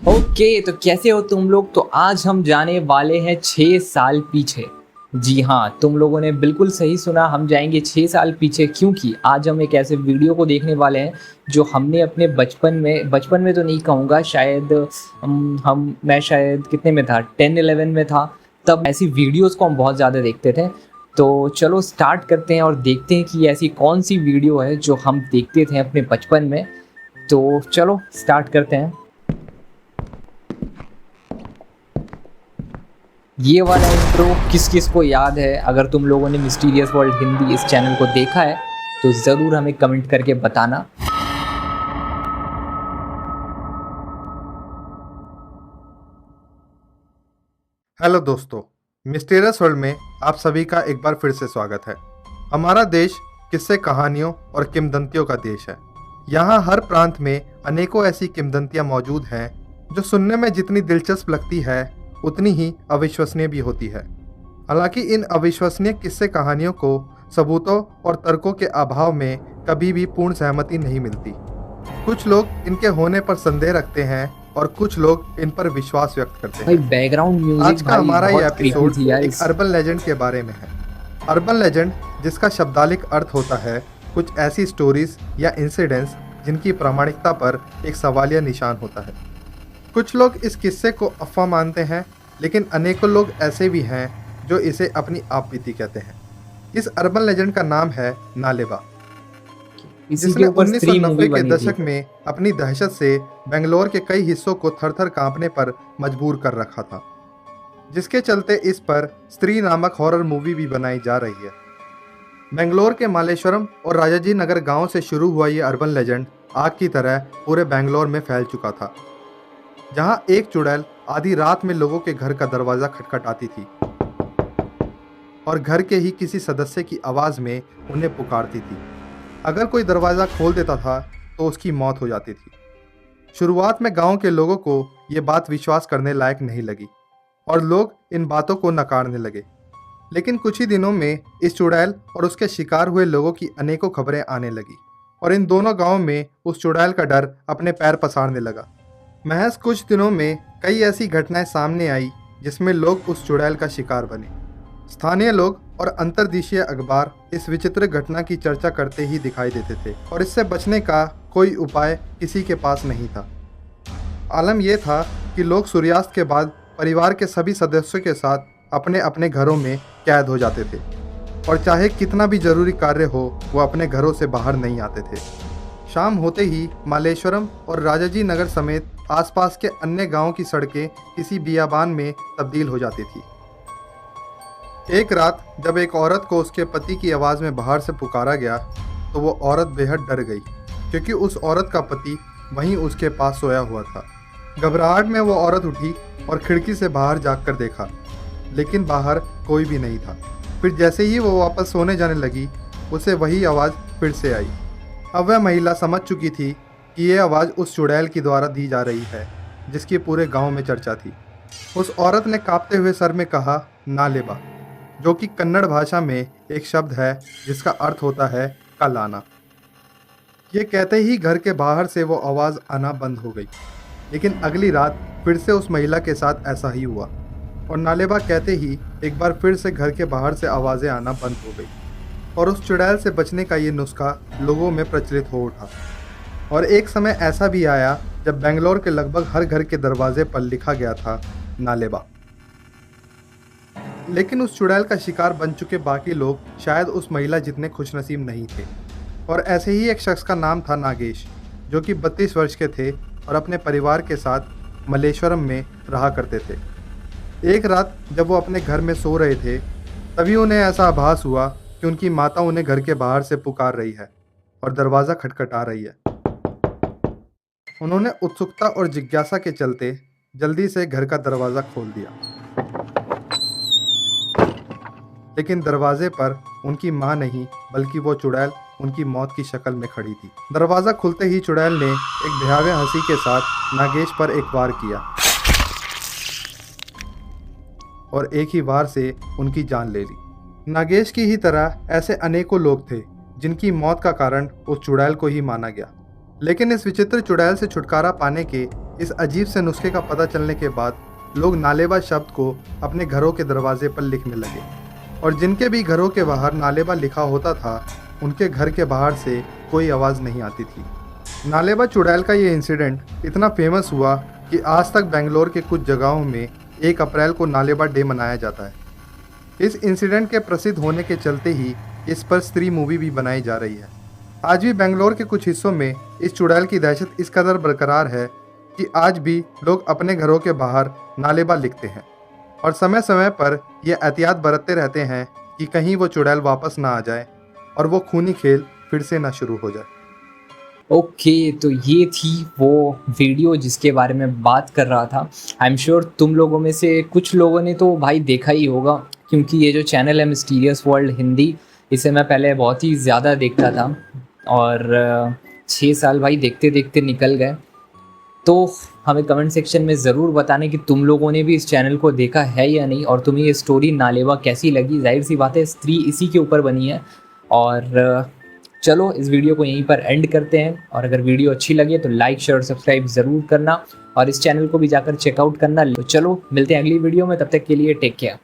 Okay, तो कैसे हो तुम लोग। तो आज हम जाने वाले हैं 6 साल पीछे। जी हाँ, तुम लोगों ने बिल्कुल सही सुना, हम जाएंगे 6 साल पीछे, क्योंकि आज हम एक ऐसे वीडियो को देखने वाले हैं जो हमने अपने बचपन में तो नहीं कहूँगा, शायद मैं शायद कितने में था, 10-11 में था। तब ऐसी वीडियोस को हम बहुत ज़्यादा देखते थे। तो चलो स्टार्ट करते हैं और देखते हैं कि ऐसी कौन सी वीडियो है जो हम देखते थे अपने बचपन में। तो चलो स्टार्ट करते हैं। ये वाला इंट्रो किस किस को याद है? अगर तुम लोगों ने मिस्टीरियस वर्ल्ड हिंदी इस चैनल को देखा है तो ज़रूर हमें कमेंट करके बताना। हेलो दोस्तों, मिस्टीरियस वर्ल्ड में आप सभी का एक बार फिर से स्वागत है। हमारा देश किस्से, कहानियों और किंवदंतियों का देश है। यहाँ हर प्रांत में अनेकों ऐसी किंवदंतियाँ मौजूद हैं जो सुनने में जितनी दिलचस्प लगती है उतनी ही अविश्वसनीय भी होती है। हालांकि इन अविश्वसनीय किस्से कहानियों को सबूतों और तर्कों के अभाव में कभी भी पूर्ण सहमति नहीं मिलती। कुछ लोग इनके होने पर संदेह रखते हैं और कुछ लोग इन पर विश्वास व्यक्त करते भाई हैं। बैकग्राउंड म्यूजिक आज का हमारा ये एपिसोड थी यार। एक अर्बन लेजेंड के बारे में है। अर्बन लेजेंड, जिसका शब्दालिक अर्थ होता है कुछ ऐसी स्टोरीज या इंसिडेंट्स जिनकी प्रामाणिकता पर एक सवालिया निशान होता है। कुछ लोग इस किस्से को अफवाह मानते हैं, लेकिन अनेकों लोग ऐसे भी हैं जो इसे अपनी आपबीती कहते हैं। इस अर्बन लेजेंड का नाम है नालेबा, इसी जिसने के ऊपर स्त्री 1990 मूवी के बनी दशक थी। में अपनी दहशत से बेंगलोर के कई हिस्सों को थर-थर कांपने पर मजबूर कर रखा था, जिसके चलते इस पर स्त्री नामक हॉरर मूवी भी बनाई जा रही है। बेंगलोर के मालेश्वरम और राजाजी नगर गांव से शुरू हुआ ये अर्बन लेजेंड आग की तरह पूरे बेंगलोर में फैल चुका था, जहां एक चुड़ैल आधी रात में लोगों के घर का दरवाजा खटखटाती थी और घर के ही किसी सदस्य की आवाज़ में उन्हें पुकारती थी। अगर कोई दरवाज़ा खोल देता था तो उसकी मौत हो जाती थी। शुरुआत में गांव के लोगों को ये बात विश्वास करने लायक नहीं लगी और लोग इन बातों को नकारने लगे। लेकिन कुछ ही दिनों में इस चुड़ैल और उसके शिकार हुए लोगों की अनेकों खबरें आने लगी और इन दोनों गांवों में उस चुड़ैल का डर अपने पैर पसारने लगा। महज कुछ दिनों में कई ऐसी घटनाएं सामने आई जिसमें लोग उस चुड़ैल का शिकार बने। स्थानीय लोग और अंतर्देशीय अखबार इस विचित्र घटना की चर्चा करते ही दिखाई देते थे और इससे बचने का कोई उपाय किसी के पास नहीं था। आलम यह था कि लोग सूर्यास्त के बाद परिवार के सभी सदस्यों के साथ अपने अपने घरों में कैद हो जाते थे और चाहे कितना भी जरूरी कार्य हो वो अपने घरों से बाहर नहीं आते थे। शाम होते ही मालेश्वरम और राजाजी नगर समेत आसपास के अन्य गांवों की सड़कें किसी बियाबान में तब्दील हो जाती थी। एक रात जब एक औरत को उसके पति की आवाज़ में बाहर से पुकारा गया तो वो औरत बेहद डर गई, क्योंकि उस औरत का पति वहीं उसके पास सोया हुआ था। घबराहट में वो औरत उठी और खिड़की से बाहर झांककर देखा, लेकिन बाहर कोई भी नहीं था। फिर जैसे ही वो वापस सोने जाने लगी, उसे वही आवाज़ फिर से आई। अब वह महिला समझ चुकी थी कि ये आवाज़ उस चुड़ैल के द्वारा दी जा रही है, जिसकी पूरे गांव में चर्चा थी। उस औरत ने कांपते हुए सर में कहा, नालेबा, जो कि कन्नड़ भाषा में एक शब्द है जिसका अर्थ होता है कल आना। ये कहते ही घर के बाहर से वो आवाज़ आना बंद हो गई। लेकिन अगली रात फिर से उस महिला के साथ ऐसा ही हुआ और नालेबा कहते ही एक बार फिर से घर के बाहर से आवाज़ें आना बंद हो गई और उस चुड़ैल से बचने का ये नुस्खा लोगों में प्रचलित हो उठा। और एक समय ऐसा भी आया जब बेंगलोर के लगभग हर घर के दरवाजे पर लिखा गया था नालेबा। लेकिन उस चुड़ैल का शिकार बन चुके बाकी लोग शायद उस महिला जितने खुशनसीब नहीं थे। और ऐसे ही एक शख्स का नाम था नागेश, जो कि 32 वर्ष के थे और अपने परिवार के साथ मलेश्वरम में रहा करते थे। एक रात जब वो अपने घर में सो रहे थे, तभी उन्हें ऐसा आभास हुआ कि उनकी माता उन्हें घर के बाहर से पुकार रही है और दरवाज़ा खटखटा रही है। उन्होंने उत्सुकता और जिज्ञासा के चलते जल्दी से घर का दरवाज़ा खोल दिया, लेकिन दरवाजे पर उनकी मां नहीं बल्कि वो चुड़ैल उनकी मौत की शक्ल में खड़ी थी। दरवाज़ा खुलते ही चुड़ैल ने एक भयावह हंसी के साथ नागेश पर एक वार किया और एक ही वार से उनकी जान ले ली। नागेश की ही तरह ऐसे अनेकों लोग थे जिनकी मौत का कारण उस चुड़ैल को ही माना गया। लेकिन इस विचित्र चुड़ैल से छुटकारा पाने के इस अजीब से नुस्खे का पता चलने के बाद लोग नालेबा शब्द को अपने घरों के दरवाजे पर लिखने लगे और जिनके भी घरों के बाहर नालेबा लिखा होता था उनके घर के बाहर से कोई आवाज़ नहीं आती थी। नालेबा चुड़ैल का ये इंसिडेंट इतना फेमस हुआ कि आज तक बेंगलोर के कुछ जगहों में 1 अप्रैल को नालेबा डे मनाया जाता है। इस इंसिडेंट के प्रसिद्ध होने के चलते ही इस पर स्त्री मूवी भी बनाई जा रही है। आज भी बेंगलोर के कुछ हिस्सों में इस चुड़ैल की दहशत इस कदर बरकरार है कि आज भी लोग अपने घरों के बाहर नालेबा लिखते हैं और समय समय पर यह एहतियात बरतते रहते हैं कि कहीं वो चुड़ैल वापस ना आ जाए और वो खूनी खेल फिर से ना शुरू हो जाए। ओके, तो ये थी वो वीडियो जिसके बारे में बात कर रहा था। आई एम श्योर तुम लोगों में से कुछ लोगों ने तो भाई देखा ही होगा, क्योंकि ये जो चैनल है मिस्टीरियस वर्ल्ड हिंदी, इसे मैं पहले बहुत ही ज़्यादा देखता था और 6 साल भाई देखते देखते निकल गए। तो हमें कमेंट सेक्शन में ज़रूर बताने कि तुम लोगों ने भी इस चैनल को देखा है या नहीं, और तुम्हें ये स्टोरी नालेबा कैसी लगी। जाहिर सी बात है, स्त्री इसी के ऊपर बनी है। और चलो इस वीडियो को यहीं पर एंड करते हैं, और अगर वीडियो अच्छी लगे तो लाइक शेयर और सब्सक्राइब ज़रूर करना और इस चैनल को भी जाकर चेकआउट करना। तो चलो मिलते हैं अगली वीडियो में, तब तक के लिए टेक केयर।